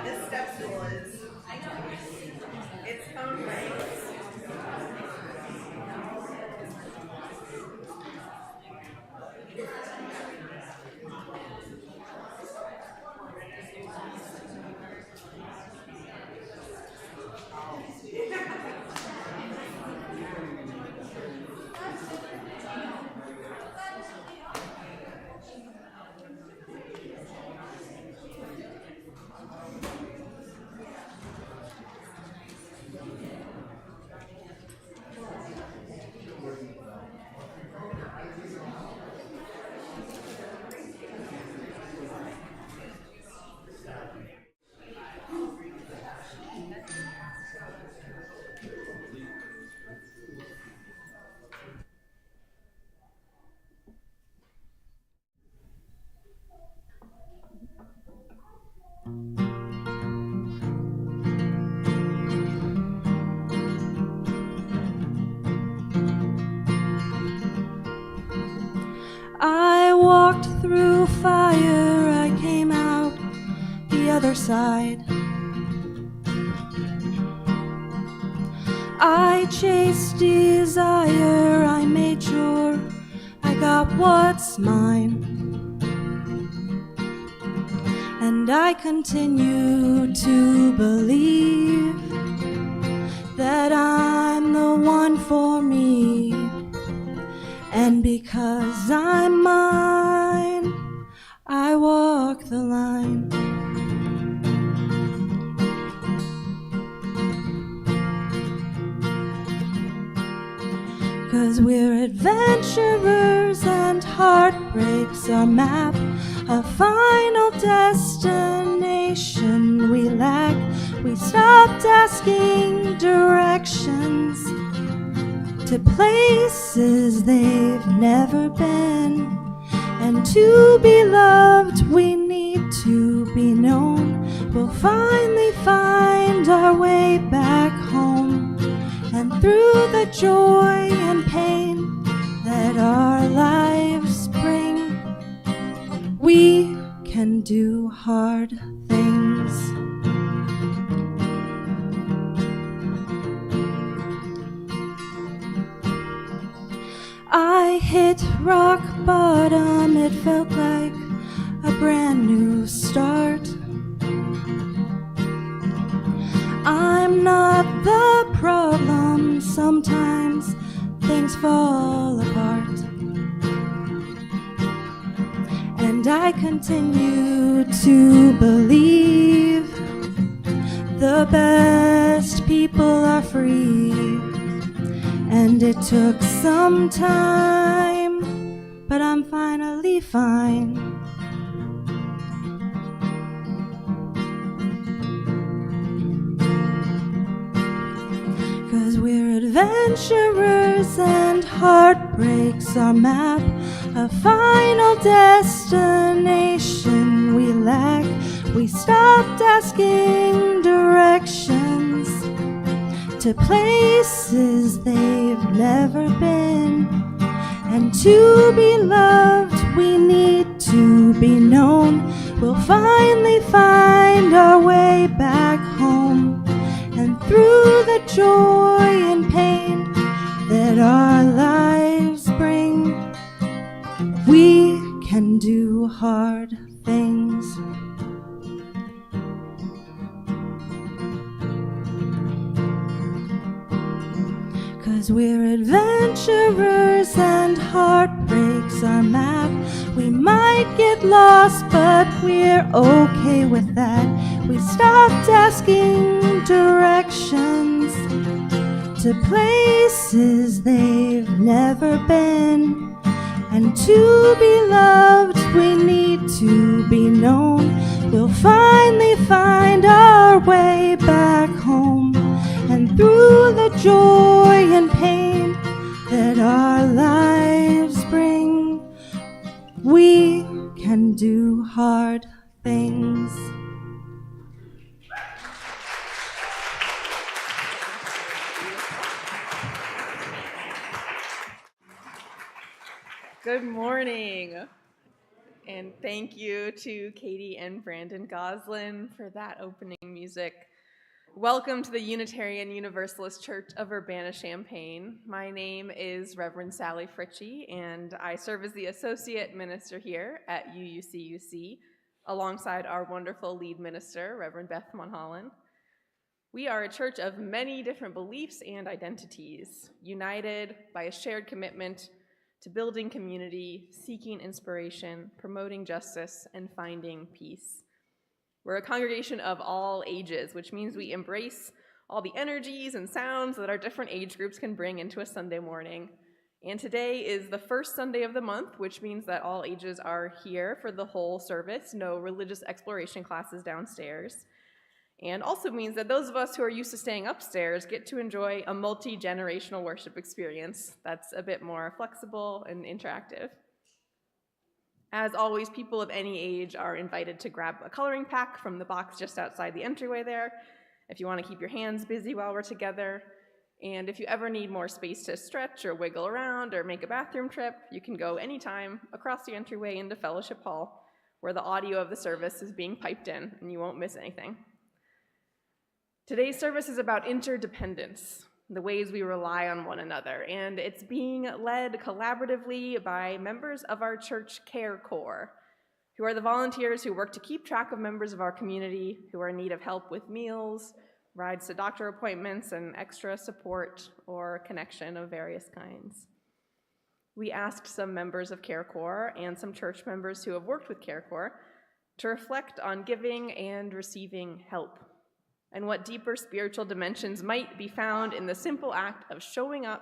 This step stool is its own way. I walked through fire, I came out the other side. I chased desire, I made sure I got what's mine. And I continue to believe that I'm the one for me. And because I'm mine, I walk the line. 'Cause we're adventurers and heartbreak's our map, a final destination we lack. We stopped asking directions to places they've never been. And to be loved, we need to be known. We'll finally find our way back home. And through the joy and pain that our lives bring, we can do hard things. I hit rock bottom, it felt like a brand new start. I'm not the problem, sometimes things fall apart. And I continue to believe the best people are free. And it took some time, but I'm finally fine. 'Cause we're adventurers and heartbreak's our map, a final destination we lack. We stopped asking directions to places they've never been. And to be loved, we need to be known. We'll finally find our way back home. And through the joy and pain that our lives bring, we can do hard things. Cause we're adventurers and heartbreak's our map. We might get lost, but we're okay with that. We stopped asking directions to places they've never been. And to be loved, we need to be known. We'll finally find our way back home. And through the joy and pain that our lives bring, we can do hard things. Good morning. And thank you to Katie and Brandon Goslin for that opening music. Welcome to the Unitarian Universalist Church of Urbana-Champaign. My name is Reverend Sally Fritchie, and I serve as the Associate Minister here at UUCUC, alongside our wonderful lead minister, Reverend Beth Monholland. We are a church of many different beliefs and identities, united by a shared commitment to building community, seeking inspiration, promoting justice, and finding peace. We're a congregation of all ages, which means we embrace all the energies and sounds that our different age groups can bring into a Sunday morning. And today is the first Sunday of the month, which means that all ages are here for the whole service, no religious exploration classes downstairs. And also means that those of us who are used to staying upstairs get to enjoy a multi-generational worship experience that's a bit more flexible and interactive. As always, people of any age are invited to grab a coloring pack from the box just outside the entryway there, if you want to keep your hands busy while we're together. And if you ever need more space to stretch or wiggle around or make a bathroom trip, you can go anytime across the entryway into Fellowship Hall, where the audio of the service is being piped in and you won't miss anything. Today's service is about interdependence, the ways we rely on one another, and it's being led collaboratively by members of our church Care Core, who are the volunteers who work to keep track of members of our community who are in need of help with meals, rides to doctor appointments, and extra support or connection of various kinds. We asked some members of Care Core and some church members who have worked with Care Core to reflect on giving and receiving help, and what deeper spiritual dimensions might be found in the simple act of showing up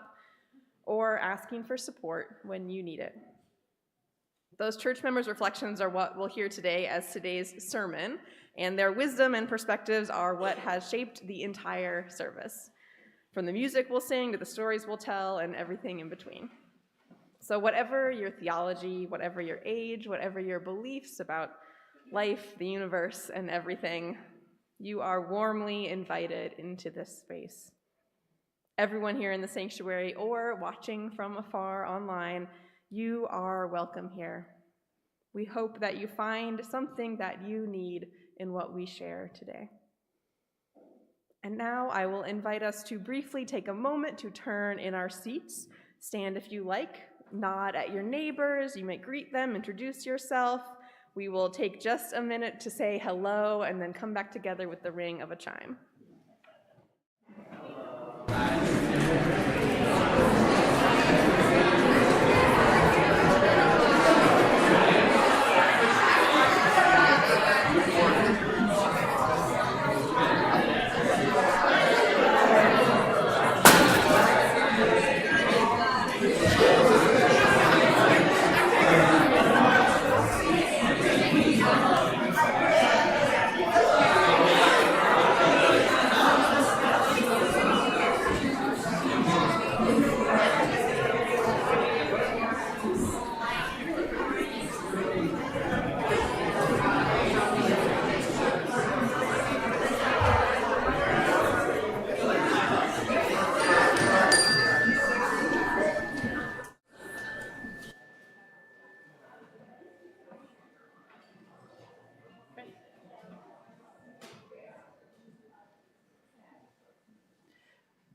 or asking for support when you need it. Those church members' reflections are what we'll hear today as today's sermon, and their wisdom and perspectives are what has shaped the entire service, from the music we'll sing to the stories we'll tell and everything in between. So whatever your theology, whatever your age, whatever your beliefs about life, the universe, and everything, you are warmly invited into this space. Everyone here in the sanctuary or watching from afar online, you are welcome here. We hope that you find something that you need in what we share today. And now I will invite us to briefly take a moment to turn in our seats. Stand if you like, nod at your neighbors, you may greet them, introduce yourself. We will take just a minute to say hello and then come back together with the ring of a chime.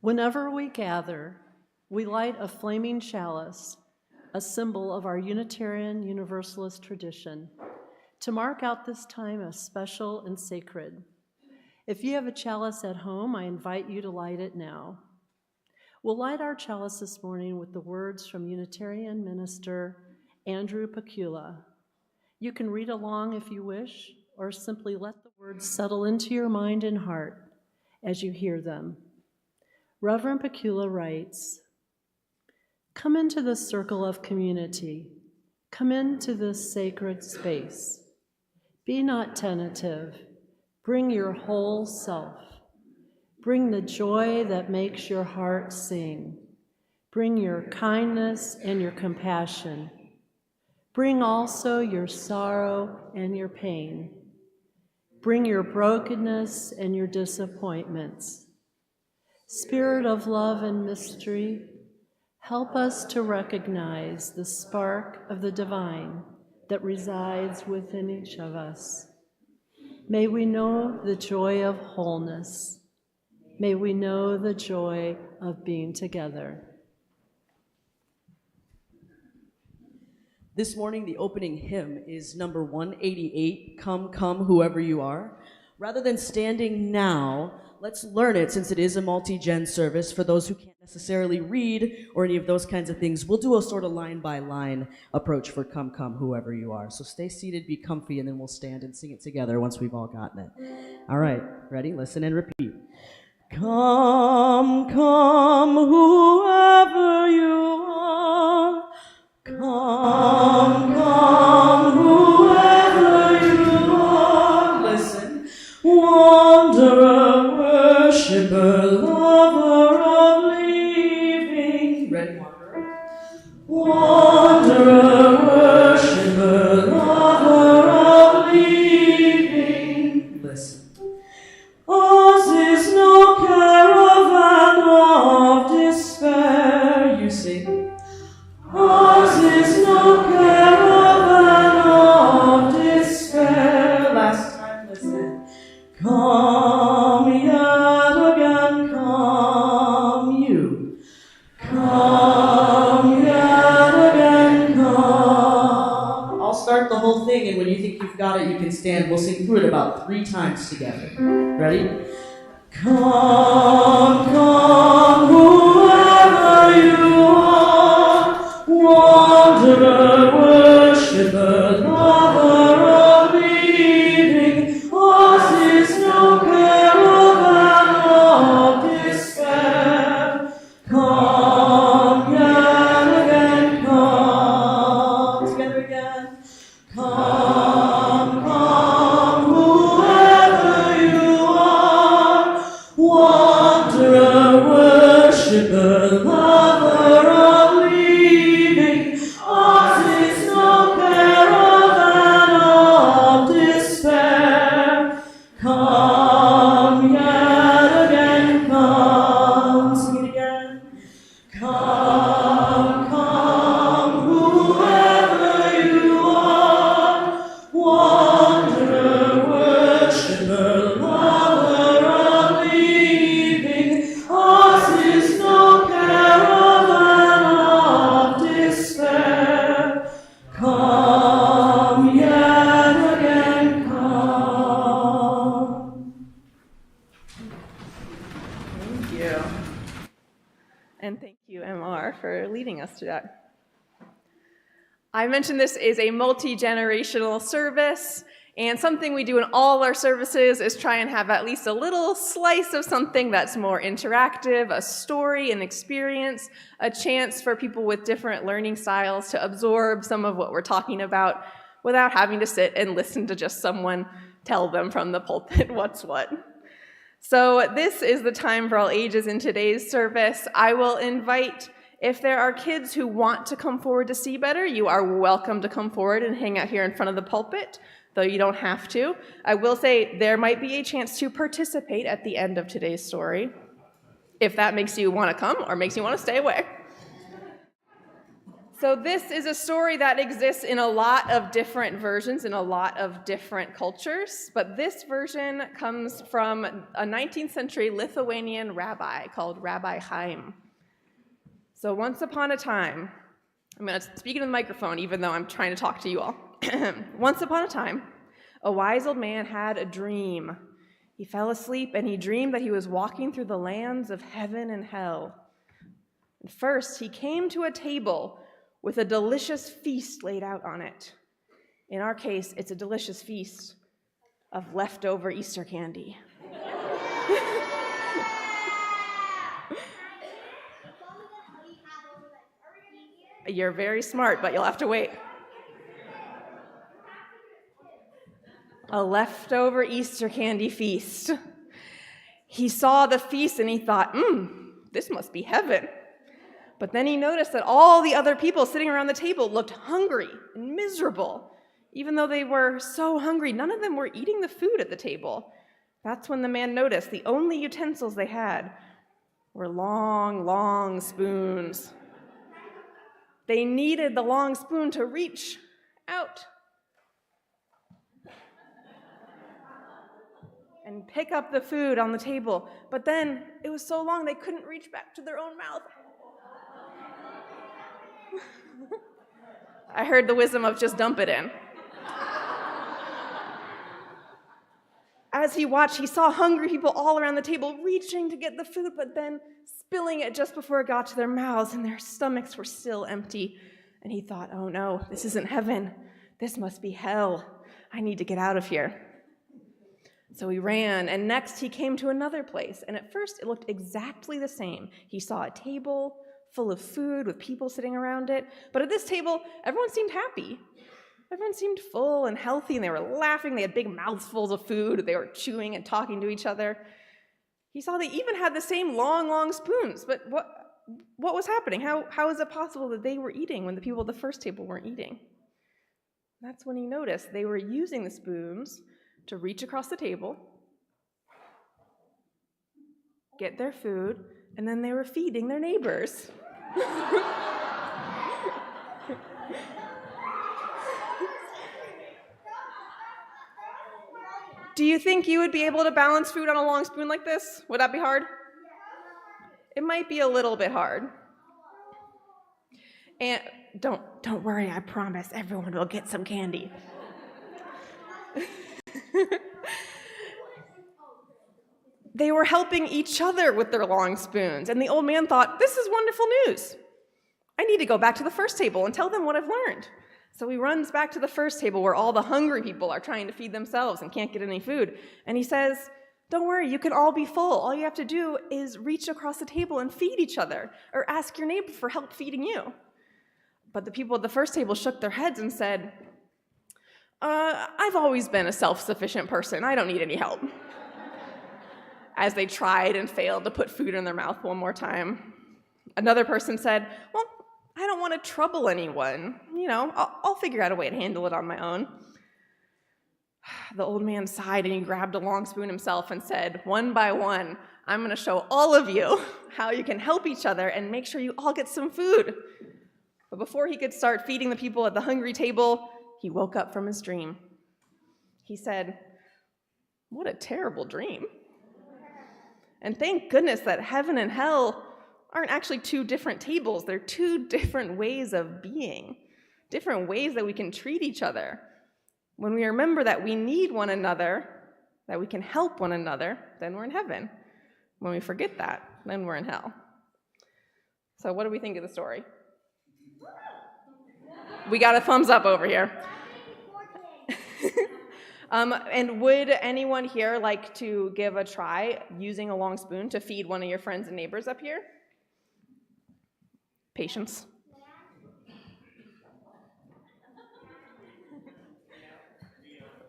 Whenever we gather, we light a flaming chalice, a symbol of our Unitarian Universalist tradition, to mark out this time as special and sacred. If you have a chalice at home, I invite you to light it now. We'll light our chalice this morning with the words from Unitarian minister Andrew Pecula. You can read along if you wish, or simply let the words settle into your mind and heart as you hear them. Reverend Pecula writes, "Come into the circle of community. Come into this sacred space. Be not tentative. Bring your whole self. Bring the joy that makes your heart sing. Bring your kindness and your compassion. Bring also your sorrow and your pain. Bring your brokenness and your disappointments. Spirit of love and mystery, help us to recognize the spark of the divine that resides within each of us. May we know the joy of wholeness. May we know the joy of being together. This morning, the opening hymn is number 188, Come, Come, Whoever You Are. Rather than standing now, let's learn it since it is a multi-gen service. For those who can't necessarily read or any of those kinds of things, we'll do a sort of line-by-line approach for Come, Come, Whoever You Are. So stay seated, be comfy, and then we'll stand and sing it together once we've all gotten it. All right, ready? Listen and repeat. Come, come, whoever you are. Come, come, whoever you are. Listen. Wanderer, worshipper, lover of leaving. Ready, wanderer? Wanderer, worshipper, lover of leaving. Listen. Ours is no caravan of despair. You sing. Ours is no caravan of despair. Last time, listen. Come yet again, come you. Come yet again, come. I'll start the whole thing, and when you think you've got it, you can stand. We'll sing through it about 3 times together. Ready? Come, come, whoever you are, wanderer, worshipper, lover of leaving. Ours is no caravan of despair. Come yet again, come. Together again. Come, come, whoever you are, wanderer, worshipper, lover of leaving. Ours is no caravan of despair. Come yet again, come. Sing it again. Come, come, whoever you are, wanderer, worshipper, lover of leaving. Ours is no caravan of despair. Come yet again, come. Thank you. And thank you, MR, for leading us to that. I mentioned this is a multi-generational service, and something we do in all our services is try and have at least a little slice of something that's more interactive, a story, an experience, a chance for people with different learning styles to absorb some of what we're talking about without having to sit and listen to just someone tell them from the pulpit what's what. So this is the time for all ages in today's service. I will invite, if there are kids who want to come forward to see better, you are welcome to come forward and hang out here in front of the pulpit, though you don't have to. I will say there might be a chance to participate at the end of today's story, if that makes you want to come or makes you want to stay away. So this is a story that exists in a lot of different versions in a lot of different cultures, but this version comes from a 19th century Lithuanian rabbi called Rabbi Chaim. So once upon a time, I'm going to speak into the microphone even though I'm trying to talk to you all. Once upon a time, a wise old man had a dream. He fell asleep and he dreamed that he was walking through the lands of heaven and hell. And first, he came to a table with a delicious feast laid out on it. In our case, it's a delicious feast of leftover Easter candy. You're very smart, but you'll have to wait. A leftover Easter candy feast. He saw the feast and he thought, this must be heaven. But then he noticed that all the other people sitting around the table looked hungry and miserable. Even though they were so hungry, none of them were eating the food at the table. That's when the man noticed the only utensils they had were long, long spoons. They needed the long spoon to reach out and pick up the food on the table. But then it was so long they couldn't reach back to their own mouth. I heard the wisdom of just dump it in. As he watched, he saw hungry people all around the table reaching to get the food, but then spilling it just before it got to their mouths, and their stomachs were still empty. And he thought, oh no, this isn't heaven. This must be hell. I need to get out of here. So he ran, and next he came to another place. And at first it looked exactly the same. He saw a table full of food with people sitting around it. But at this table, everyone seemed happy. Everyone seemed full and healthy, and they were laughing. They had big mouthfuls of food. They were chewing and talking to each other. He saw they even had the same long spoons. But what was happening? How is it possible that they were eating when the people at the first table weren't eating? That's when he noticed they were using the spoons to reach across the table, get their food, and then they were feeding their neighbors. Do you think you would be able to balance food on a long spoon like this? Would that be hard? It might be a little bit hard. And don't worry, I promise everyone will get some candy. They were helping each other with their long spoons, and the old man thought, this is wonderful news. I need to go back to the first table and tell them what I've learned. So he runs back to the first table where all the hungry people are trying to feed themselves and can't get any food. And he says, don't worry, you can all be full. All you have to do is reach across the table and feed each other, or ask your neighbor for help feeding you. But the people at the first table shook their heads and said, I've always been a self-sufficient person. I don't need any help. As they tried and failed to put food in their mouth one more time. Another person said, well, I don't want to trouble anyone. I'll figure out a way to handle it on my own. The old man sighed and he grabbed a long spoon himself and said, one by one, I'm going to show all of you how you can help each other and make sure you all get some food. But before he could start feeding the people at the hungry table, he woke up from his dream. He said, what a terrible dream. And thank goodness that heaven and hell aren't actually two different tables. They're two different ways of being, different ways that we can treat each other. When we remember that we need one another, that we can help one another, then we're in heaven. When we forget that, then we're in hell. So what do we think of the story? We got a thumbs up over here. And would anyone here like to give a try using a long spoon to feed one of your friends and neighbors up here? Patience.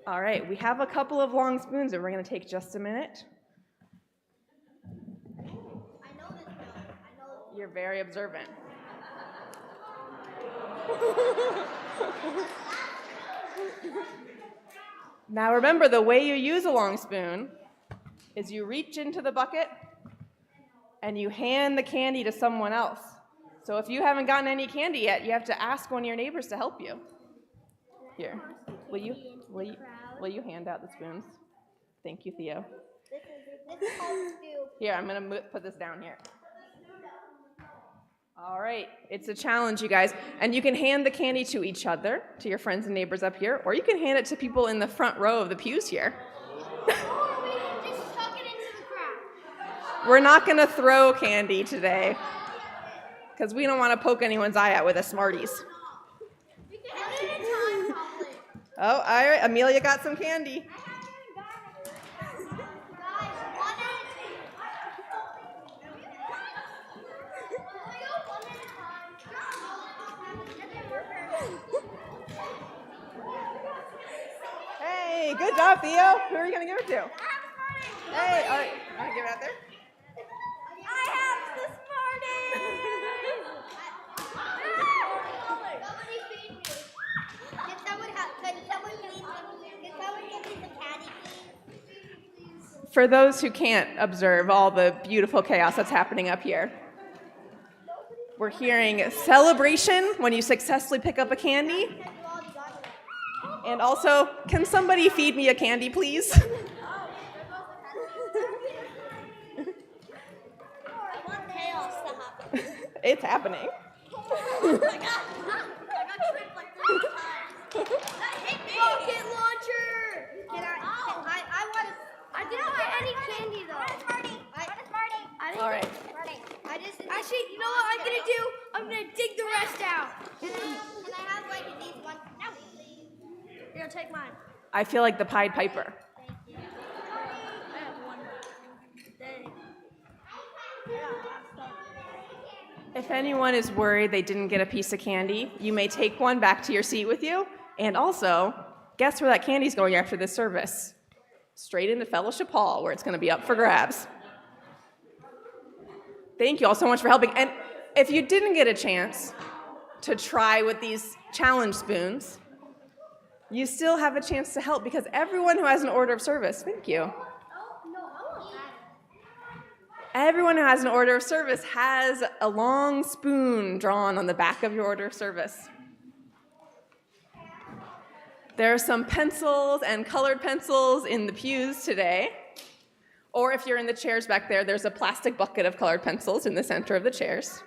All right, we have a couple of long spoons and we're going to take just a minute. You're very observant. Now remember, the way you use a long spoon is you reach into the bucket and you hand the candy to someone else. So if you haven't gotten any candy yet, you have to ask one of your neighbors to help you. Here, will you hand out the spoons? Thank you, Theo. Here, I'm going to put this down here. All right, it's a challenge, you guys. And you can hand the candy to each other, to your friends and neighbors up here, or you can hand it to people in the front row of the pews here. Or we can just chuck it into the crowd. We're not going to throw candy today, because we don't want to poke anyone's eye out with a Smarties. We can have it in time, probably. Oh, all right, Amelia got some candy. Hey, good job, Theo. Who are you going to give it to? Hey, all right, you want to give it out there? I have the Somebody feed me. Can someone give me the candy, please? For those who can't observe all the beautiful chaos that's happening up here, we're hearing celebration when you successfully pick up a candy. And also, can somebody feed me a candy, please? It's happening. Rocket launcher! I want to. I didn't get any candy though. I didn't. All right. Actually, you know what I'm gonna do? I'm gonna dig the rest out. Can I have like these ones? No. Here, take mine. I feel like the Pied Piper. I have one. Dang. If anyone is worried they didn't get a piece of candy, you may take one back to your seat with you. And also, guess where that candy's going after this service? Straight into Fellowship Hall, where it's going to be up for grabs. Thank you all so much for helping. And if you didn't get a chance to try with these challenge spoons, you still have a chance to help because everyone who has an order of service, thank you. Everyone who has an order of service has a long spoon drawn on the back of your order of service. There are some pencils and colored pencils in the pews today. Or if you're in the chairs back there, there's a plastic bucket of colored pencils in the center of the chairs.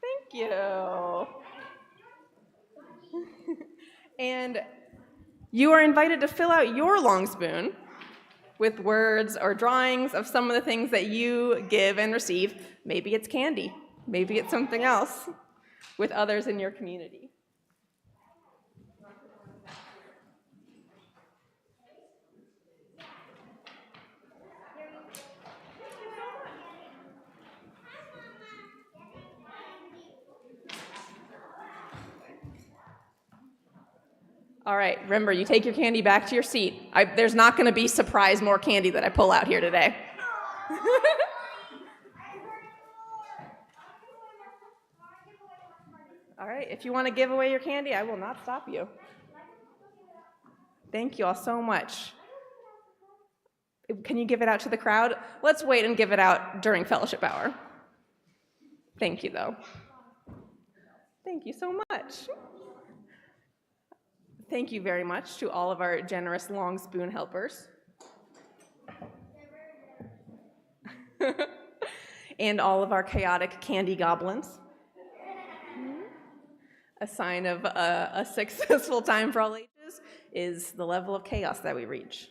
Thank you. And you are invited to fill out your long spoon with words or drawings of some of the things that you give and receive. Maybe it's candy, maybe it's something else, with others in your community. All right, remember, you take your candy back to your seat. There's not going to be surprise more candy that I pull out here today. All right, if you want to give away your candy, I will not stop you. Thank you all so much. Can you give it out to the crowd? Let's wait and give it out during fellowship hour. Thank you, though. Thank you so much. Thank you very much to all of our generous long spoon helpers. And all of our chaotic candy goblins. A sign of a successful time for all ages is the level of chaos that we reach.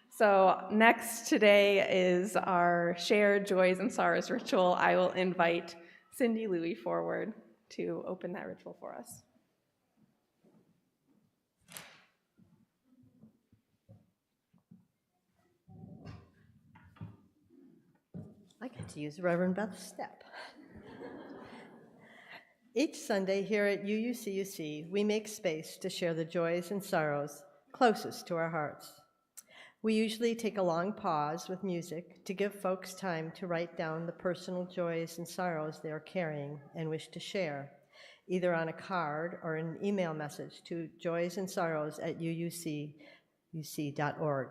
So next today is our shared joys and sorrows ritual. I will invite Cindy Louie forward to open that ritual for us. I get to use Reverend Beth's step. Each Sunday here at UUCUC, we make space to share the joys and sorrows closest to our hearts. We usually take a long pause with music to give folks time to write down the personal joys and sorrows they are carrying and wish to share, either on a card or an email message to joysandsorrows@uucuc.org.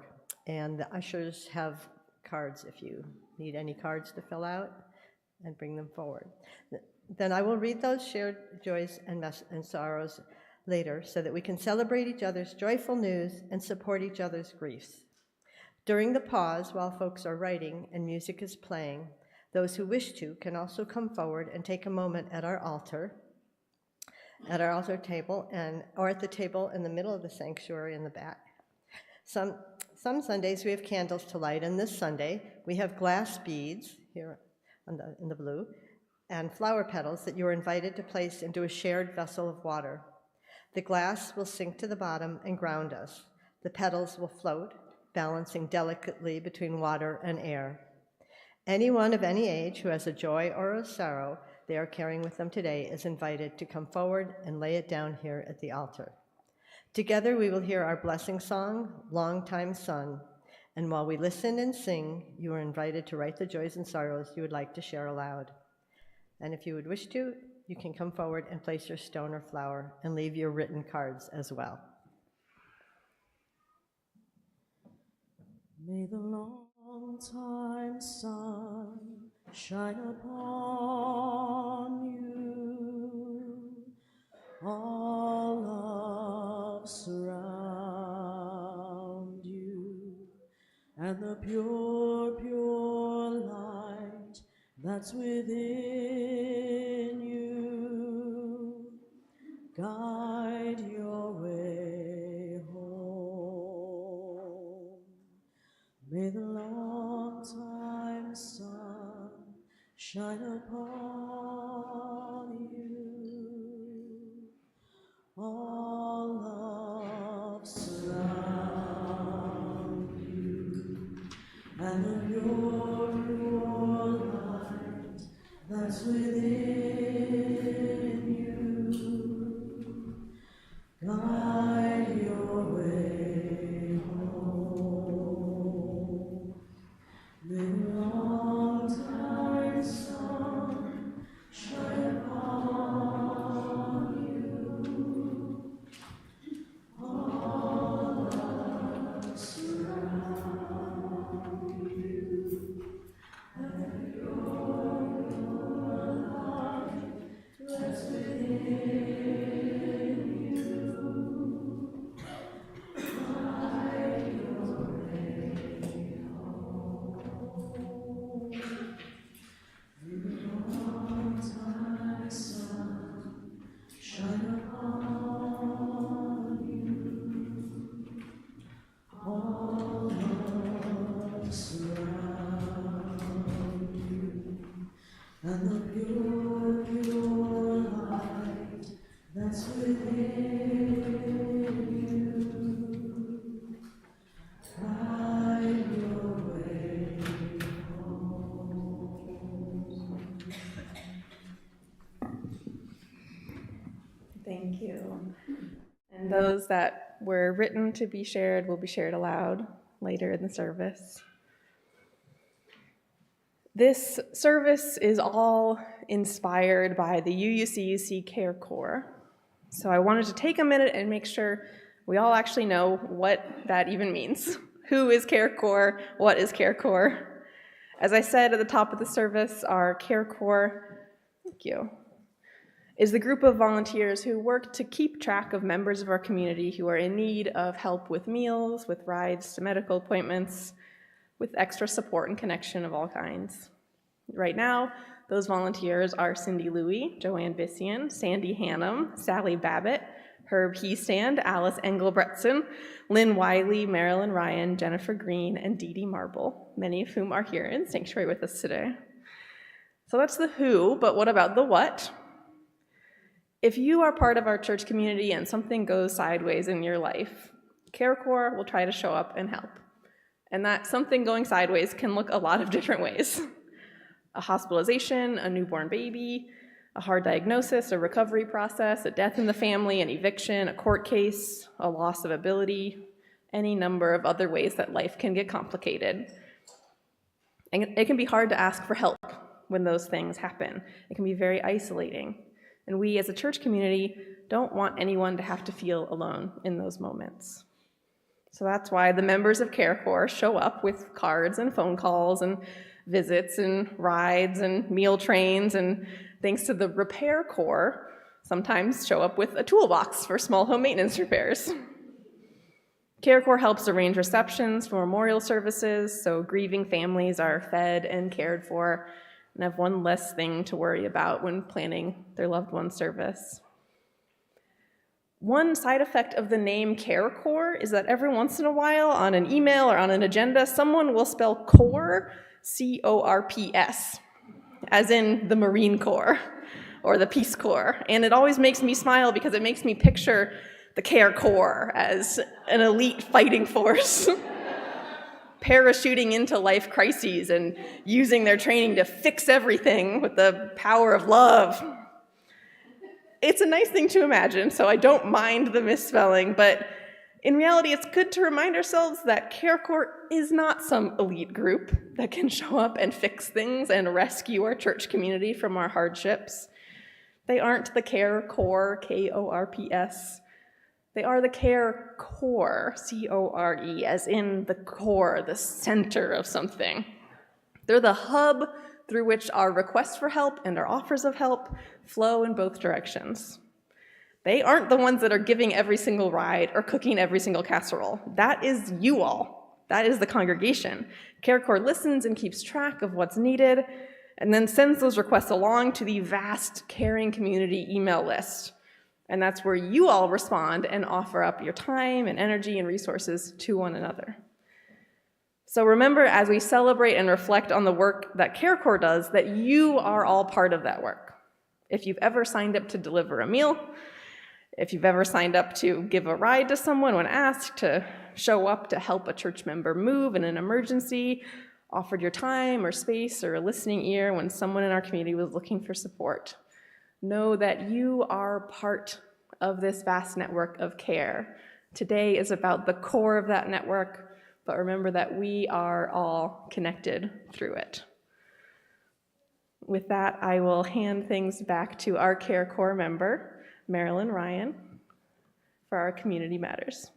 And the ushers have cards if you need any cards to fill out, and bring them forward. Then I will read those shared joys and sorrows later so that we can celebrate each other's joyful news and support each other's griefs. During the pause, while folks are writing and music is playing, those who wish to can also come forward and take a moment at our altar table, or at the table in the middle of the sanctuary in the back. Some Sundays we have candles to light, and this Sunday we have glass beads here in the blue and flower petals that you are invited to place into a shared vessel of water. The glass will sink to the bottom and ground us. The petals will float, balancing delicately between water and air. Anyone of any age who has a joy or a sorrow they are carrying with them today is invited to come forward and lay it down here at the altar. Together we will hear our blessing song, Longtime Son, and while we listen and sing, you are invited to write the joys and sorrows you would like to share aloud. And if you would wish to, you can come forward and place your stone or flower and leave your written cards as well. May the long-time sun shine upon you, all love surround you, and the pure, pure light that's within you. Guide your way home. May the long time sun shine upon you. All love surround you, and the pure light that's within you. Guide your way home. May the long time sun shine upon you. All love surround you, and your light that's within you. Guide your way home. May the long time sun shine upon you. All love surround you, and the pure, pure light that's within you. Guide your way home. Thank you. And those that were written to be shared will be shared aloud later in the service. This service is all inspired by the UUCUC Care Core. So I wanted to take a minute and make sure we all actually know what that even means. Who is Care Core? What is Care Core? As I said at the top of the service, our Care Core, thank you, is the group of volunteers who work to keep track of members of our community who are in need of help with meals, with rides to medical appointments, with extra support and connection of all kinds. Right now, those volunteers are Cindy Louie, Joanne Bissian, Sandy Hannum, Sally Babbitt, Herb Heestand, Alice Engelbretson, Lynn Wiley, Marilyn Ryan, Jennifer Green, and Dee Dee Marble, many of whom are here in sanctuary with us today. So that's the who, but what about the what? If you are part of our church community and something goes sideways in your life, Care Core will try to show up and help. And that something going sideways can look a lot of different ways. A hospitalization, a newborn baby, a hard diagnosis, a recovery process, a death in the family, an eviction, a court case, a loss of ability, any number of other ways that life can get complicated. And it can be hard to ask for help when those things happen. It can be very isolating. And we as a church community don't want anyone to have to feel alone in those moments. So that's why the members of Care Core show up with cards and phone calls and visits and rides and meal trains, and thanks to the Repair Corps, sometimes show up with a toolbox for small home maintenance repairs. Care Core helps arrange receptions for memorial services, so grieving families are fed and cared for and have one less thing to worry about when planning their loved one's service. One side effect of the name Care Core is that every once in a while on an email or on an agenda, someone will spell core, C-O-R-P-S, as in the Marine Corps or the Peace Corps. And it always makes me smile because it makes me picture the Care Corps as an elite fighting force, parachuting into life crises and using their training to fix everything with the power of love. It's a nice thing to imagine, so I don't mind the misspelling, but in reality, it's good to remind ourselves that Care Core is not some elite group that can show up and fix things and rescue our church community from our hardships. They aren't the Care Core, K-O-R-P-S. They are the Care Core, C-O-R-E, as in the core, the center of something. They're the hub through which our requests for help and our offers of help flow in both directions. They aren't the ones that are giving every single ride or cooking every single casserole. That is you all. That is the congregation. Care Core listens and keeps track of what's needed, and then sends those requests along to the vast caring community email list. And that's where you all respond and offer up your time and energy and resources to one another. So remember, as we celebrate and reflect on the work that Care Core does, that you are all part of that work. If you've ever signed up to deliver a meal, if you've ever signed up to give a ride to someone when asked, to show up to help a church member move in an emergency, offered your time or space or a listening ear when someone in our community was looking for support, know that you are part of this vast network of care. Today is about the core of that network, but remember that we are all connected through it. With that, I will hand things back to our Care Core member, Marilyn Ryan, for our Community Matters.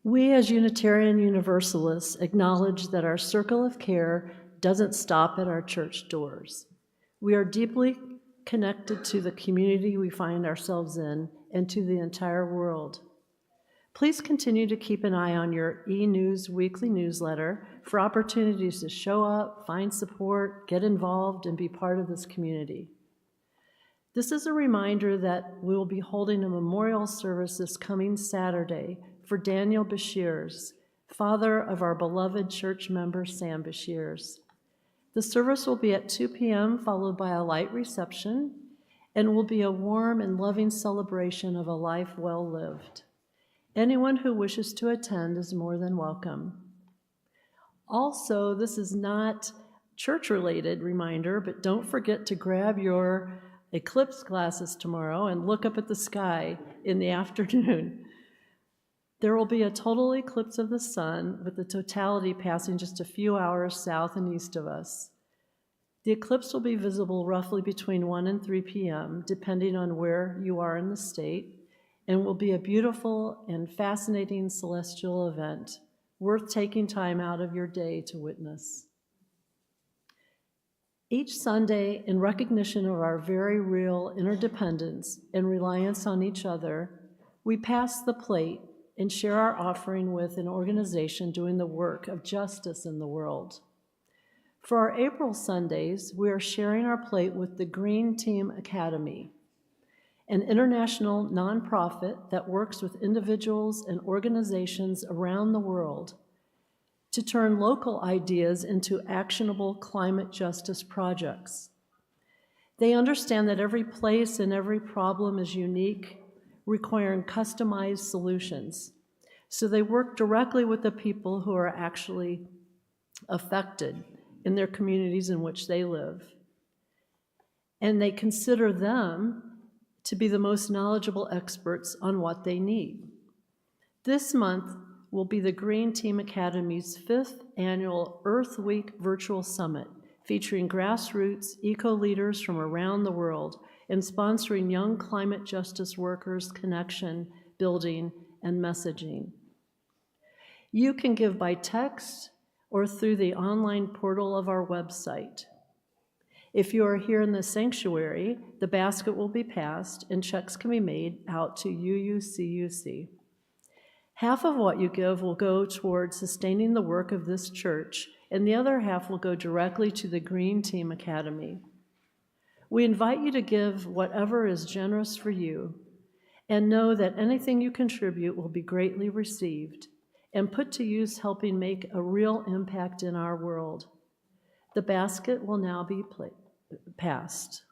We as Unitarian Universalists acknowledge that our circle of care doesn't stop at our church doors. We are deeply connected to the community we find ourselves in and to the entire world. Please continue to keep an eye on your e-news weekly newsletter for opportunities to show up, find support, get involved, and be part of this community. This is a reminder that we will be holding a memorial service this coming Saturday for Daniel Bashirs, father of our beloved church member Sam Bashirs. The service will be at 2 p.m., followed by a light reception, and will be a warm and loving celebration of a life well lived. Anyone who wishes to attend is more than welcome. Also, this is not church-related reminder, but don't forget to grab your eclipse glasses tomorrow and look up at the sky in the afternoon. There will be a total eclipse of the sun, with the totality passing just a few hours south and east of us. The eclipse will be visible roughly between 1 and 3 p.m., depending on where you are in the state, and will be a beautiful and fascinating celestial event, worth taking time out of your day to witness. Each Sunday, in recognition of our very real interdependence and reliance on each other, we pass the plate and share our offering with an organization doing the work of justice in the world. For our April Sundays, we are sharing our plate with the Green Team Academy, an international nonprofit that works with individuals and organizations around the world to turn local ideas into actionable climate justice projects. They understand that every place and every problem is unique, requiring customized solutions. So they work directly with the people who are actually affected in their communities in which they live. And they consider them to be the most knowledgeable experts on what they need. This month will be the Green Team Academy's 5th annual Earth Week virtual summit, featuring grassroots eco-leaders from around the world and sponsoring young climate justice workers' connection, building, and messaging. You can give by text or through the online portal of our website. If you are here in the sanctuary, the basket will be passed and checks can be made out to UUCUC. Half of what you give will go toward sustaining the work of this church, and the other half will go directly to the Green Team Academy. We invite you to give whatever is generous for you, and know that anything you contribute will be greatly received and put to use helping make a real impact in our world. The basket will now be passed.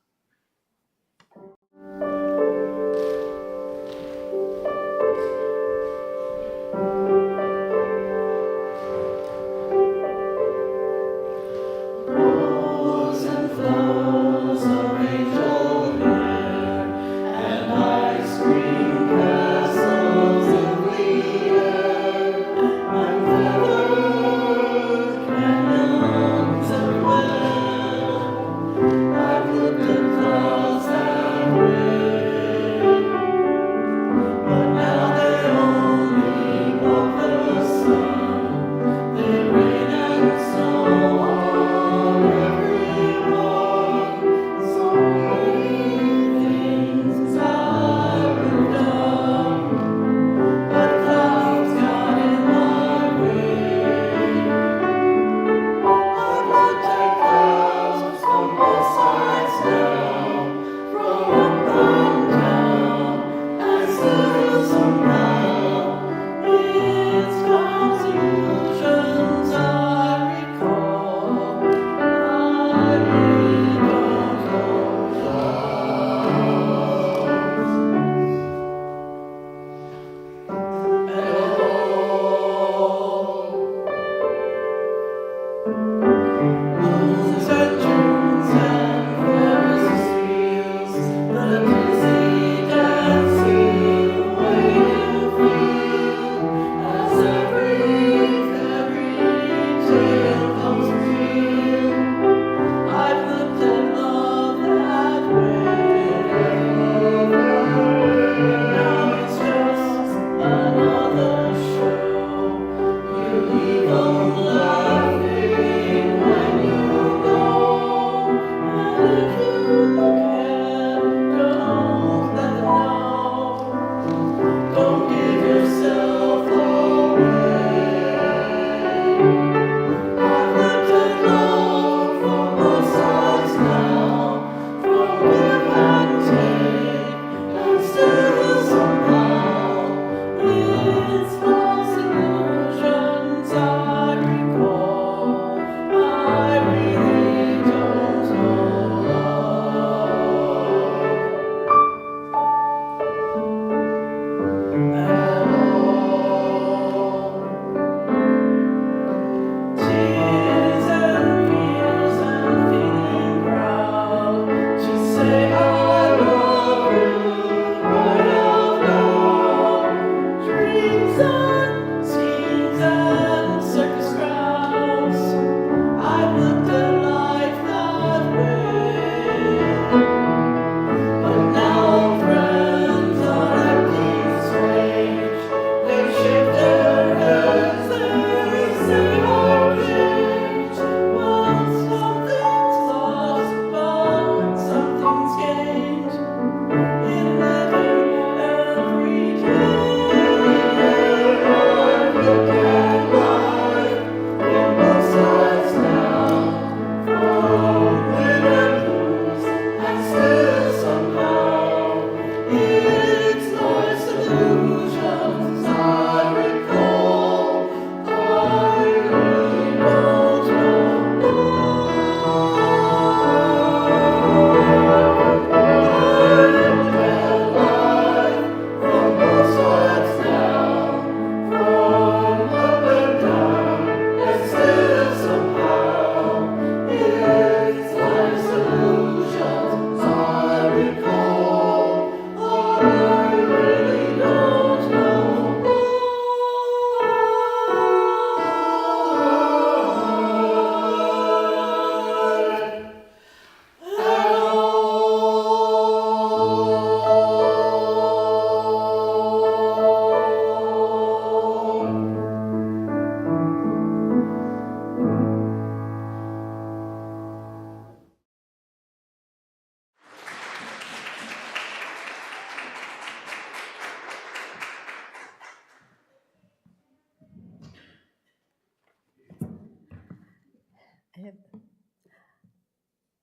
I have-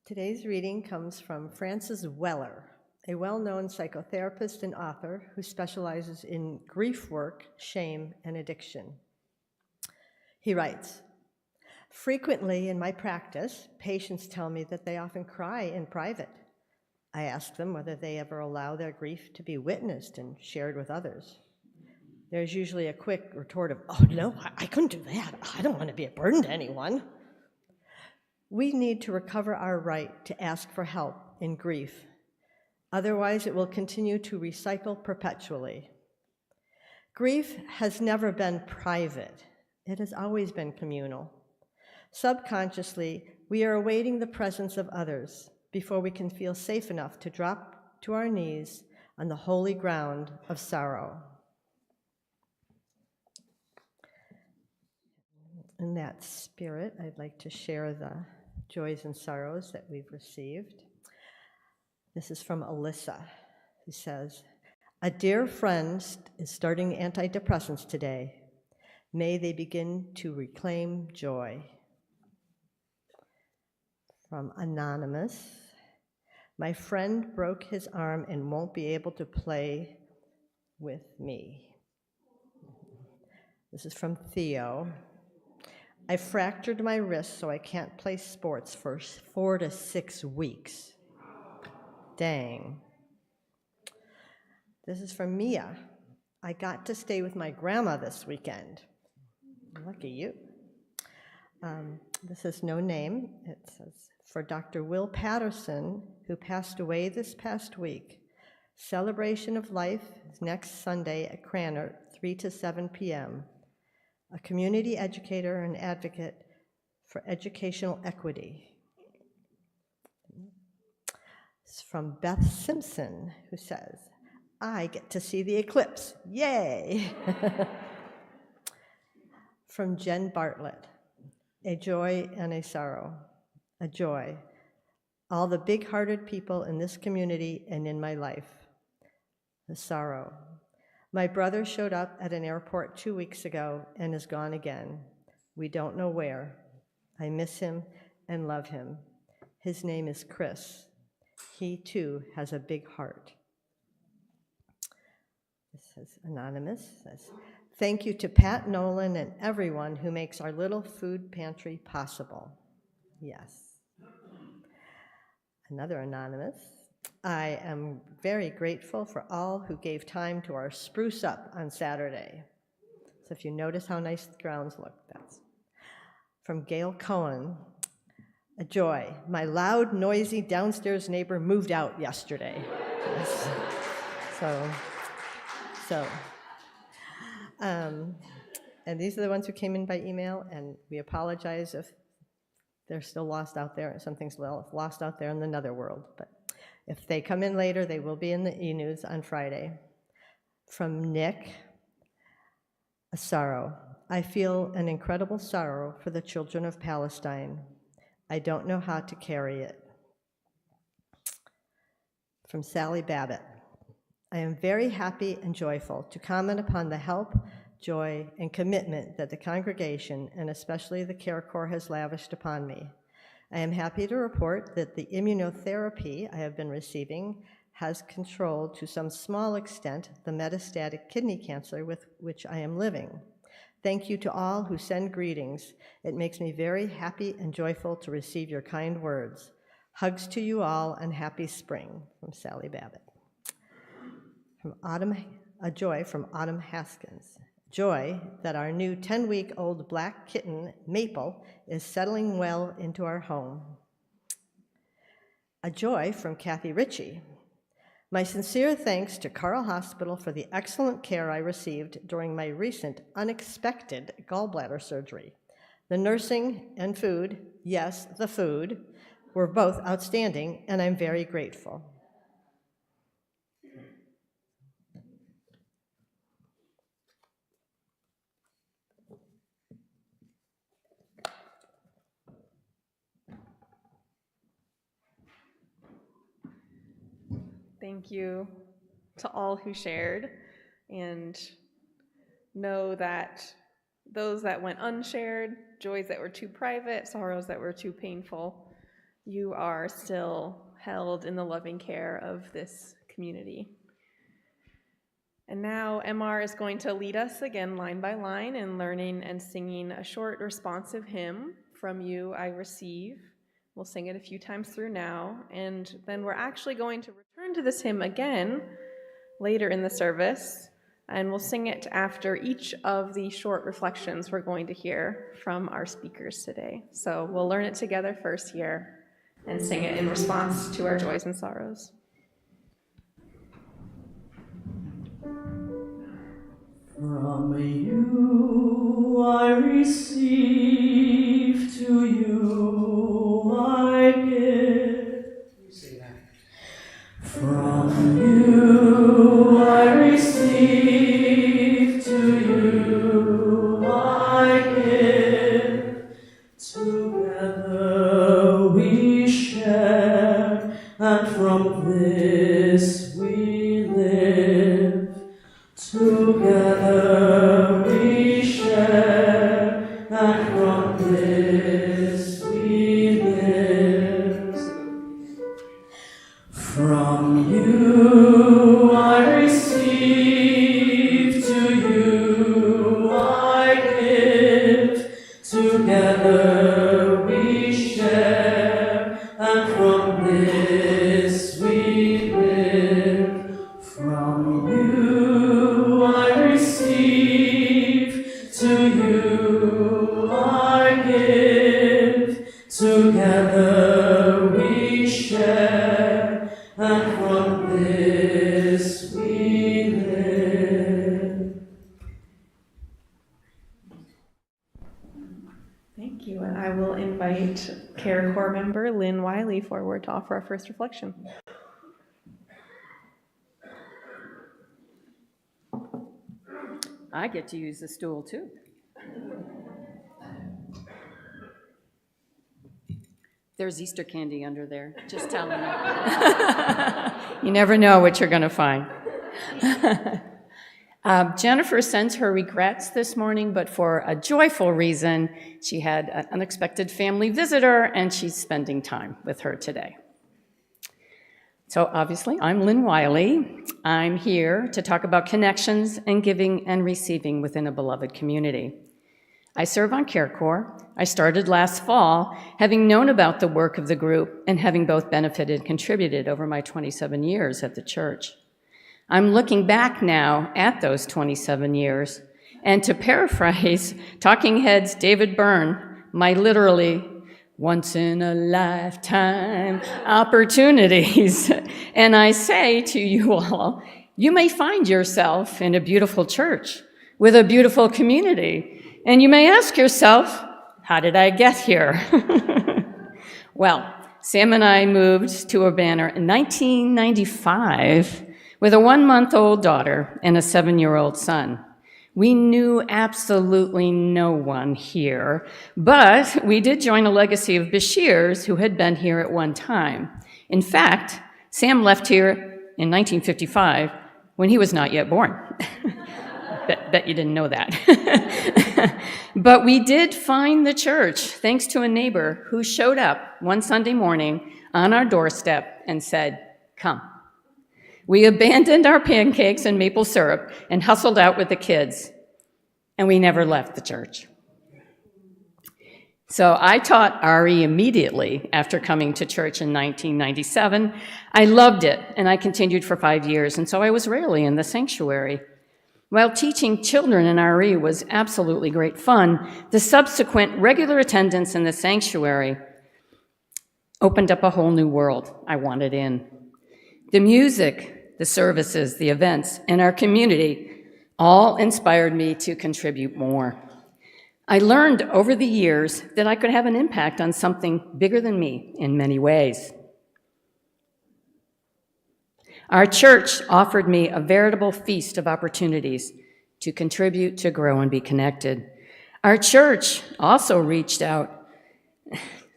Today's reading comes from Francis Weller, a well-known psychotherapist and author who specializes in grief work, shame, and addiction. He writes, "Frequently in my practice, patients tell me that they often cry in private. I ask them whether they ever allow their grief to be witnessed and shared with others. There's usually a quick retort of, 'Oh no, I couldn't do that. I don't want to be a burden to anyone.' We need to recover our right to ask for help in grief. Otherwise, it will continue to recycle perpetually. Grief has never been private. It has always been communal. Subconsciously, we are awaiting the presence of others before we can feel safe enough to drop to our knees on the holy ground of sorrow." In that spirit, I'd like to share the joys and sorrows that we've received. This is from Alyssa, who says, "A dear friend is starting antidepressants today. May they begin to reclaim joy." From Anonymous, "My friend broke his arm and won't be able to play with me." This is from Theo. "I fractured my wrist, so I can't play sports for 4 to 6 weeks. Dang." This is from Mia. "I got to stay with my grandma this weekend." Lucky you. This is no name. It says, "For Dr. Will Patterson, who passed away this past week. Celebration of life is next Sunday at Cranor, 3 to 7 p.m. A community educator and advocate for educational equity." It's from Beth Simpson, who says, "I get to see the eclipse. Yay!" From Jen Bartlett, "A joy and a sorrow. A joy. All the big-hearted people in this community and in my life. The sorrow. My brother showed up at an airport 2 weeks ago and is gone again. We don't know where. I miss him and love him. His name is Chris. He too has a big heart." This is Anonymous. Says, "Thank you to Pat Nolan and everyone who makes our little food pantry possible." Yes. Another Anonymous. "I am very grateful for all who gave time to our spruce up on Saturday." So if you notice how nice the grounds look, that's from Gail Cohen. "A joy. My loud, noisy downstairs neighbor moved out yesterday." Yes. And these are the ones who came in by email, and we apologize if they're still lost out there, something's lost out there in the netherworld. But if they come in later, they will be in the e-news on Friday. From Nick, "A sorrow. I feel an incredible sorrow for the children of Palestine. I don't know how to carry it." From Sally Babbitt, "I am very happy and joyful to comment upon the help, joy, and commitment that the congregation, and especially the Care Core, has lavished upon me. I am happy to report that the immunotherapy I have been receiving has controlled, to some small extent, the metastatic kidney cancer with which I am living. Thank you to all who send greetings. It makes me very happy and joyful to receive your kind words. Hugs to you all and happy spring." From Sally Babbitt. A joy from Autumn Haskins. "Joy that our new 10-week-old black kitten, Maple, is settling well into our home." A joy from Kathy Ritchie. "My sincere thanks to Carle Hospital for the excellent care I received during my recent unexpected gallbladder surgery. The nursing and food, yes, the food, were both outstanding, and I'm very grateful." Thank you to all who shared, and know that those that went unshared, joys that were too private, sorrows that were too painful, you are still held in the loving care of this community. And now MR is going to lead us again line by line in learning and singing a short responsive hymn, From You I Receive. We'll sing it a few times through now, and then we're actually going to return to this hymn again later in the service, and we'll sing it after each of the short reflections we're going to hear from our speakers today. So we'll learn it together first here and sing it in response to our joys and sorrows. From you I receive, to you I give. Say that. From you I receive, to you I give. Together we share, and from this we live. Together we share, and from this we live. From you I receive, to you I give. Together we share, and from this we live. From you I receive, to you I give. Together we share, and from this we live. Thank you, and I will invite Care Core member Lynn Wiley forward to offer our first reflection. I get to use the stool too. There's Easter candy under there, just telling you. You never know what you're going to find. Jennifer sends her regrets this morning, but for a joyful reason. She had an unexpected family visitor, and she's spending time with her today. So obviously, I'm Lynn Wiley. I'm here to talk about connections and giving and receiving within a beloved community. I serve on Care Core. I started last fall, having known about the work of the group and having both benefited and contributed over my 27 years at the church. I'm looking back now at those 27 years, and to paraphrase Talking Heads' David Byrne, my literally once-in-a-lifetime opportunities. And I say to you all, you may find yourself in a beautiful church with a beautiful community, and you may ask yourself, how did I get here? Well, Sam and I moved to Urbana in 1995 with a 1-month-old daughter and a 7-year-old son. We knew absolutely no one here, but we did join a legacy of Bashirs who had been here at one time. In fact, Sam left here in 1955 when he was not yet born. Bet you didn't know that. But we did find the church thanks to a neighbor who showed up one Sunday morning on our doorstep and said, "Come." We abandoned our pancakes and maple syrup and hustled out with the kids, and we never left the church. So I taught RE immediately after coming to church in 1997. I loved it, and I continued for 5 years, and so I was rarely in the sanctuary. While teaching children in RE was absolutely great fun, the subsequent regular attendance in the sanctuary opened up a whole new world I wanted in. The music, the services, the events, and our community all inspired me to contribute more. I learned over the years that I could have an impact on something bigger than me in many ways. Our church offered me a veritable feast of opportunities to contribute, to grow, and be connected. Our church also reached out,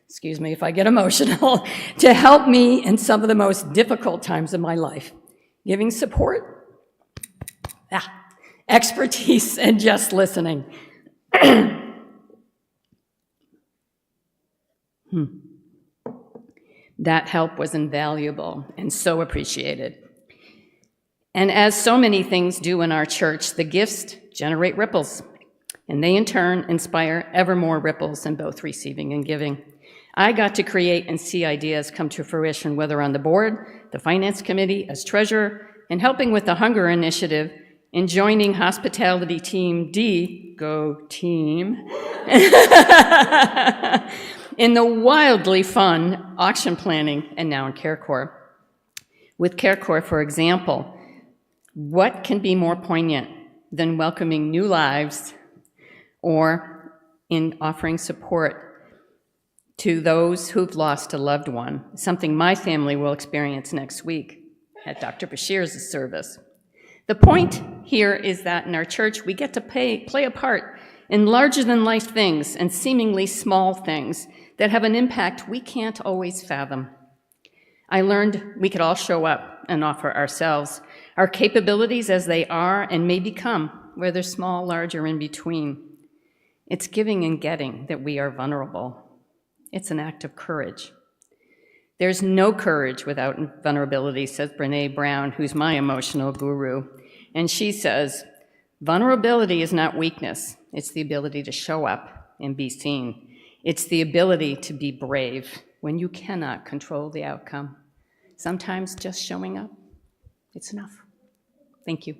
excuse me if I get emotional, to help me in some of the most difficult times of my life, giving support, expertise, and just listening. That help was invaluable and so appreciated. And as so many things do in our church, the gifts generate ripples, and they in turn inspire ever more ripples in both receiving and giving. I got to create and see ideas come to fruition, whether on the board, the finance committee, as treasurer, and helping with the Hunger Initiative, and joining Hospitality Team D, go team, in the wildly fun auction planning, and now in Care Core. With Care Core, for example, what can be more poignant than welcoming new lives or in offering support to those who've lost a loved one, something my family will experience next week at Dr. Bashir's service. The point here is that in our church, we get to play a part in larger-than-life things and seemingly small things that have an impact we can't always fathom. I learned we could all show up and offer ourselves, our capabilities as they are and may become, whether small, large, or in between. It's giving and getting that we are vulnerable. It's an act of courage. There's no courage without vulnerability, says Brene Brown, who's my emotional guru. And she says, vulnerability is not weakness. It's the ability to show up and be seen. It's the ability to be brave when you cannot control the outcome. Sometimes just showing up, it's enough. Thank you.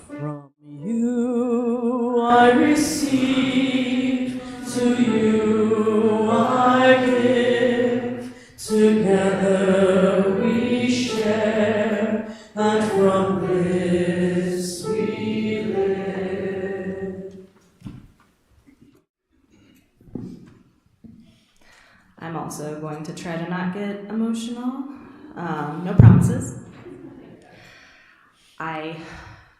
From you I receive, to you I give. Together we share, and from this we live. I'm also going to try to not get emotional. No promises. I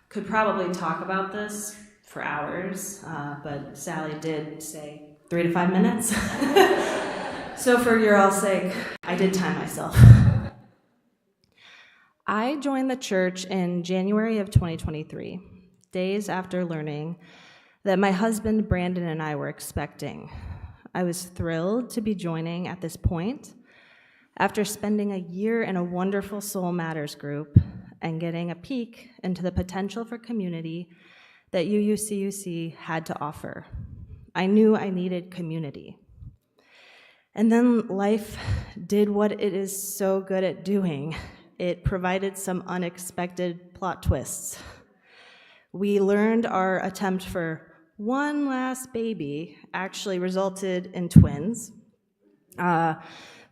could probably talk about this for hours, but Sally did say 3 to 5 minutes. So for your all's sake, I did time myself. I joined the church in January of 2023, days after learning that my husband Brandon and I were expecting. I was thrilled to be joining at this point after spending a year in a wonderful Soul Matters group and getting a peek into the potential for community that UUCUC had to offer. I knew I needed community. And then life did what it is so good at doing. It provided some unexpected plot twists. We learned our attempt for one last baby actually resulted in twins.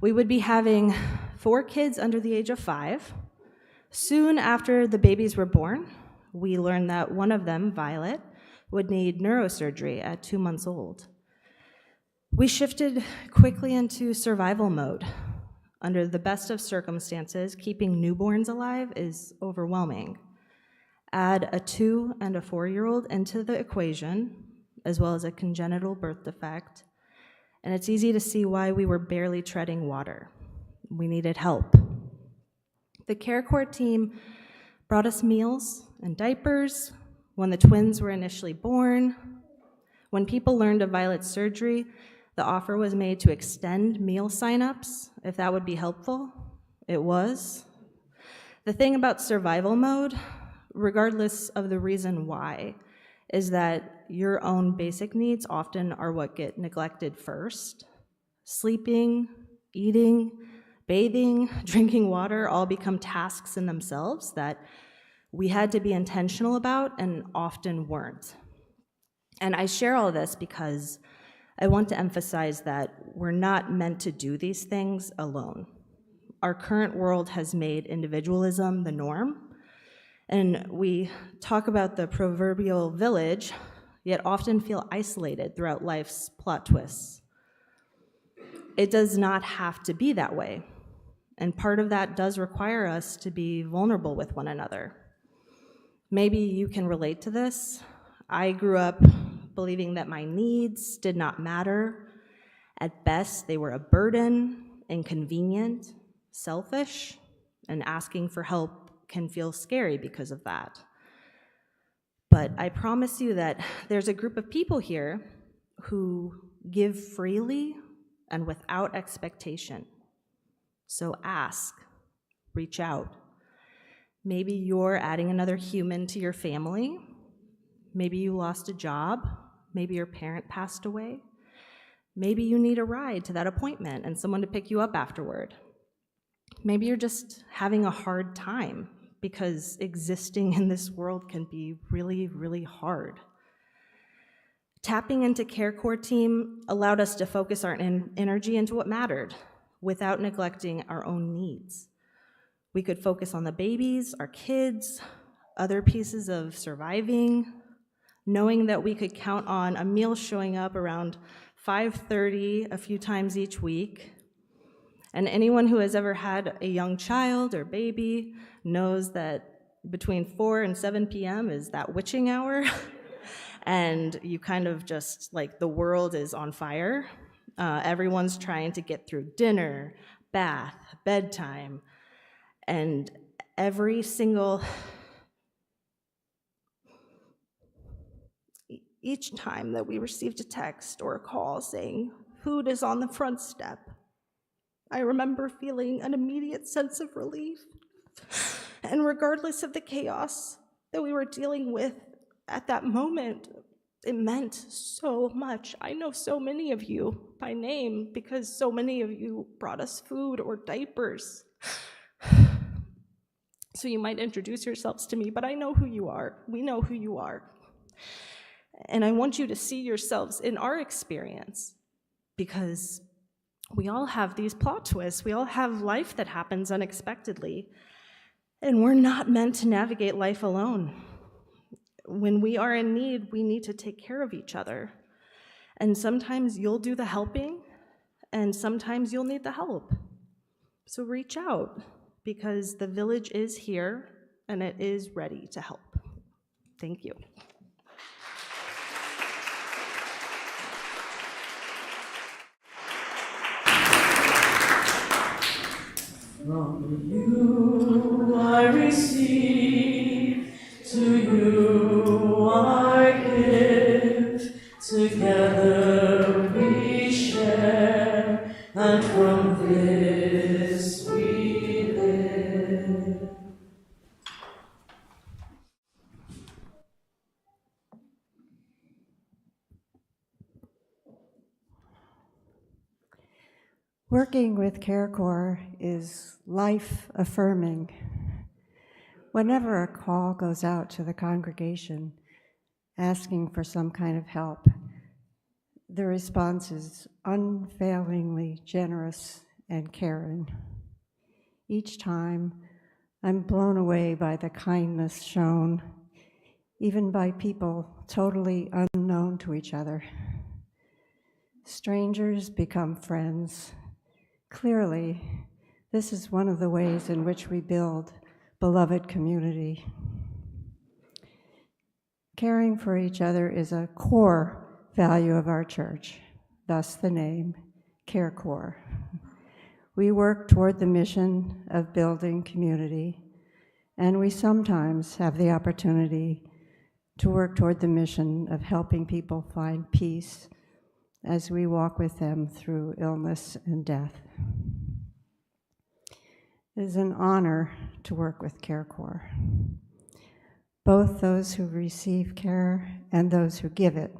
We would be having 4 kids under the age of 5. Soon after the babies were born, we learned that one of them, Violet, would need neurosurgery at 2 months old. We shifted quickly into survival mode. Under the best of circumstances, keeping newborns alive is overwhelming. Add a 2- and a 4-year-old into the equation, as well as a congenital birth defect, and it's easy to see why we were barely treading water. We needed help. The Care Core team brought us meals and diapers when the twins were initially born. When people learned of Violet's surgery, the offer was made to extend meal signups, if that would be helpful. It was. The thing about survival mode, regardless of the reason why, is that your own basic needs often are what get neglected first. Sleeping, eating, bathing, drinking water all become tasks in themselves that we had to be intentional about and often weren't. And I share all this because I want to emphasize that we're not meant to do these things alone. Our current world has made individualism the norm, and we talk about the proverbial village, yet often feel isolated throughout life's plot twists. It does not have to be that way, and part of that does require us to be vulnerable with one another. Maybe you can relate to this. I grew up believing that my needs did not matter. At best, they were a burden, inconvenient, selfish, and asking for help can feel scary because of that. But I promise you that there's a group of people here who give freely and without expectation. So ask, reach out. Maybe you're adding another human to your family. Maybe you lost a job. Maybe your parent passed away. Maybe you need a ride to that appointment and someone to pick you up afterward. Maybe you're just having a hard time because existing in this world can be really, really hard. Tapping into Care Core team allowed us to focus our energy into what mattered without neglecting our own needs. We could focus on the babies, our kids, other pieces of surviving, knowing that we could count on a meal showing up around 5:30 a few times each week. And anyone who has ever had a young child or baby knows that between 4 and 7 p.m. is that witching hour. And you kind of just, like, the world is on fire. Everyone's trying to get through dinner, bath, bedtime, and every single, each time that we received a text or a call saying, food is on the front step, I remember feeling an immediate sense of relief. And regardless of the chaos that we were dealing with at that moment, it meant so much. I know so many of you by name because so many of you brought us food or diapers. So you might introduce yourselves to me, but I know who you are. We know who you are. And I want you to see yourselves in our experience because we all have these plot twists. We all have life that happens unexpectedly. And we're not meant to navigate life alone. When we are in need, we need to take care of each other. And sometimes you'll do the helping, and sometimes you'll need the help. So reach out, because the village is here, and it is ready to help. Thank you. From you I receive, to you I give, together we share, and from this we live. Working with Care Core is life-affirming. Whenever a call goes out to the congregation asking for some kind of help, the response is unfailingly generous and caring. Each time, I'm blown away by the kindness shown, even by people totally unknown to each other. Strangers become friends. Clearly, this is one of the ways in which we build beloved community. Caring for each other is a core value of our church, thus the name Care Core. We work toward the mission of building community, and we sometimes have the opportunity to work toward the mission of helping people find peace as we walk with them through illness and death. It is an honor to work with Care Core. Both those who receive care and those who give it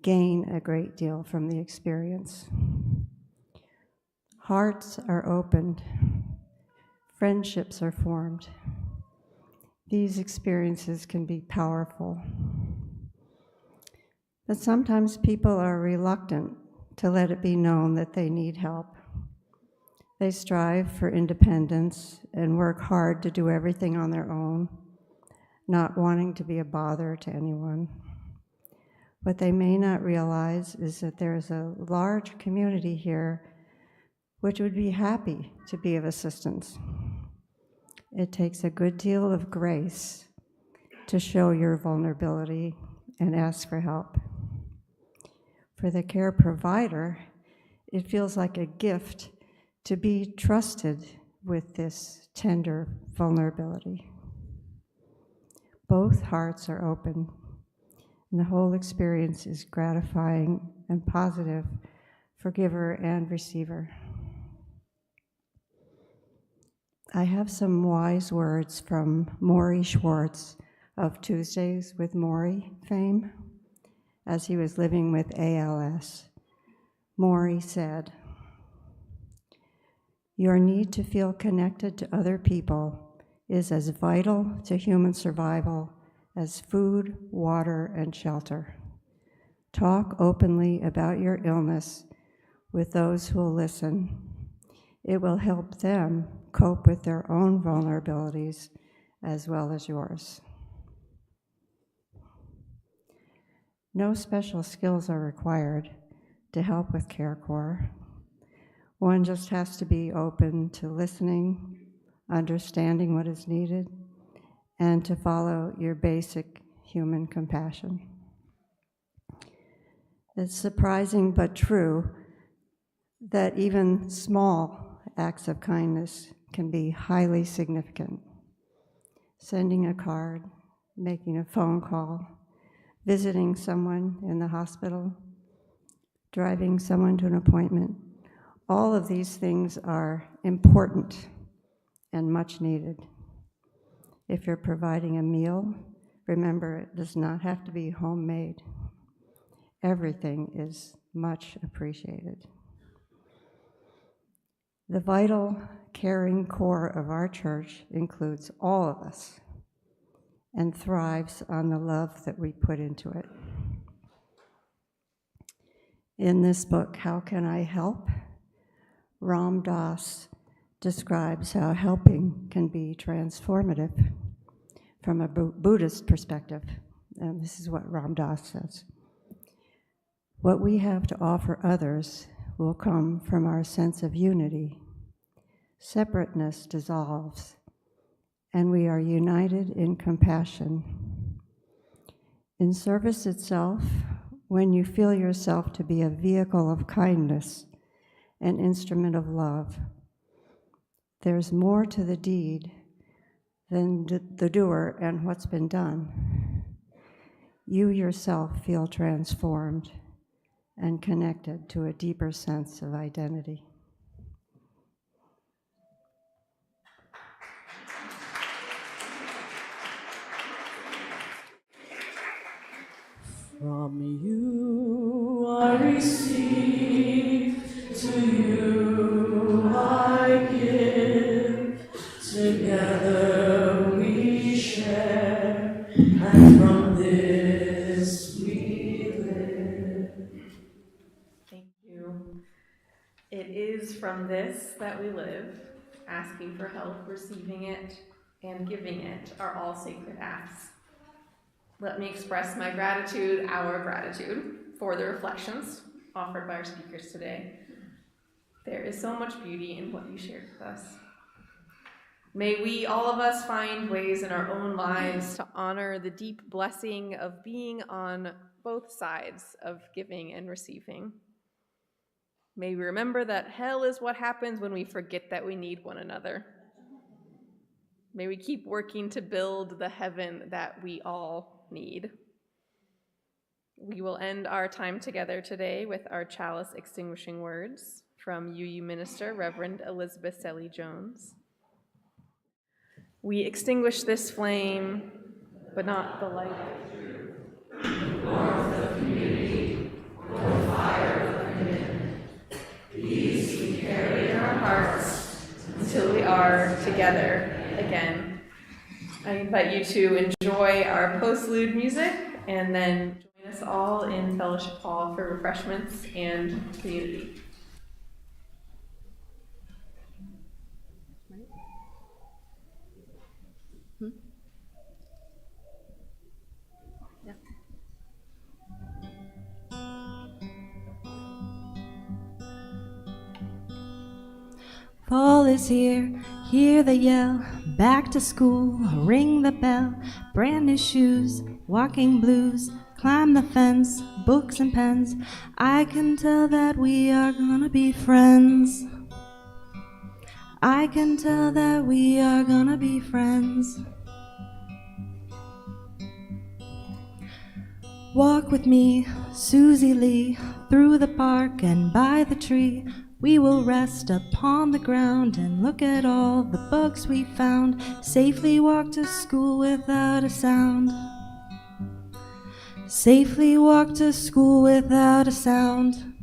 gain a great deal from the experience. Hearts are opened, friendships are formed. These experiences can be powerful. But sometimes people are reluctant to let it be known that they need help. They strive for independence and work hard to do everything on their own, not wanting to be a bother to anyone. What they may not realize is that there is a large community here which would be happy to be of assistance. It takes a good deal of grace to show your vulnerability and ask for help. For the care provider, it feels like a gift to be trusted with this tender vulnerability. Both hearts are open, and the whole experience is gratifying and positive for giver and receiver. I have some wise words from Maury Schwartz of Tuesdays with Maury fame as he was living with ALS. Maury said, "Your need to feel connected to other people is as vital to human survival as food, water, and shelter. Talk openly about your illness with those who will listen. It will help them cope with their own vulnerabilities as well as yours." No special skills are required to help with Care Core. One just has to be open to listening, understanding what is needed, and to follow your basic human compassion. It's surprising but true that even small acts of kindness can be highly significant. Sending a card, making a phone call, visiting someone in the hospital, driving someone to an appointment. All of these things are important and much needed. If you're providing a meal, remember it does not have to be homemade. Everything is much appreciated. The vital, caring core of our church includes all of us and thrives on the love that we put into it. In this book, How Can I Help?, Ram Dass describes how helping can be transformative from a Buddhist perspective. And this is what Ram Dass says. What we have to offer others will come from our sense of unity. Separateness dissolves, and we are united in compassion. In service itself, when you feel yourself to be a vehicle of kindness, an instrument of love, there's more to the deed than the doer and what's been done. You yourself feel transformed and connected to a deeper sense of identity. From you I receive, to you I give. Together we share, and from this we live. Thank you. It is from this that we live. Asking for help, receiving it, and giving it are all sacred acts. Let me express my gratitude, our gratitude, for the reflections offered by our speakers today. There is so much beauty in what you shared with us. May we, all of us, find ways in our own lives to honor the deep blessing of being on both sides of giving and receiving. May we remember that hell is what happens when we forget that we need one another. May we keep working to build the heaven that we all need. We will end our time together today with our chalice extinguishing words from UU Minister Reverend Elizabeth Selly Jones. We extinguish this flame, but not the light. Warmth of community, or fire of commitment. These we carry in our hearts until we are together again. I invite you to enjoy our postlude music and then join us all in Fellowship Hall for refreshments and community. Fall is here, hear the yell, back to school, ring the bell, brand new shoes, walking blues, climb the fence, books and pens, I can tell that we are gonna be friends. I can tell that we are gonna be friends. Walk with me, Susie Lee, through the park and by the tree. We will rest upon the ground and look at all the bugs we found. Safely walk to school without a sound. Safely walk to school without a sound.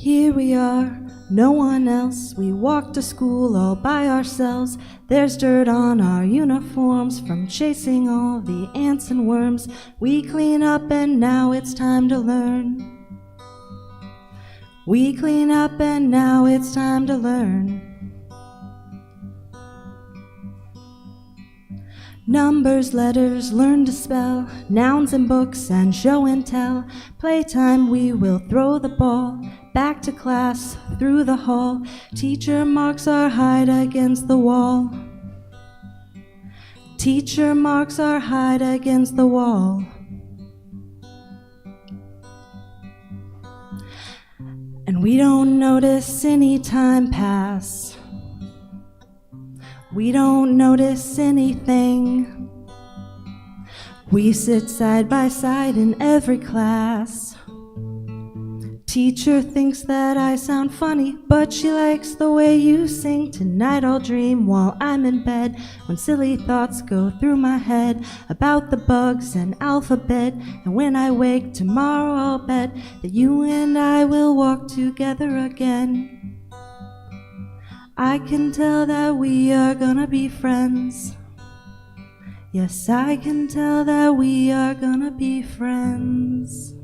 Here we are, no one else. We walk to school all by ourselves. There's dirt on our uniforms from chasing all the ants and worms. We clean up and now it's time to learn. We clean up and now it's time to learn. Numbers, letters, learn to spell, nouns and books and show and tell. Playtime, we will throw the ball back to class through the hall. Teacher marks our height against the wall. Teacher marks our height against the wall. And we don't notice any time pass. We don't notice anything. We sit side by side in every class. Teacher thinks that I sound funny, but she likes the way you sing. Tonight I'll dream while I'm in bed, when silly thoughts go through my head about the bugs and alphabet. And when I wake tomorrow, I'll bet that you and I will walk together again. I can tell that we are gonna be friends. Yes, I can tell that we are gonna be friends.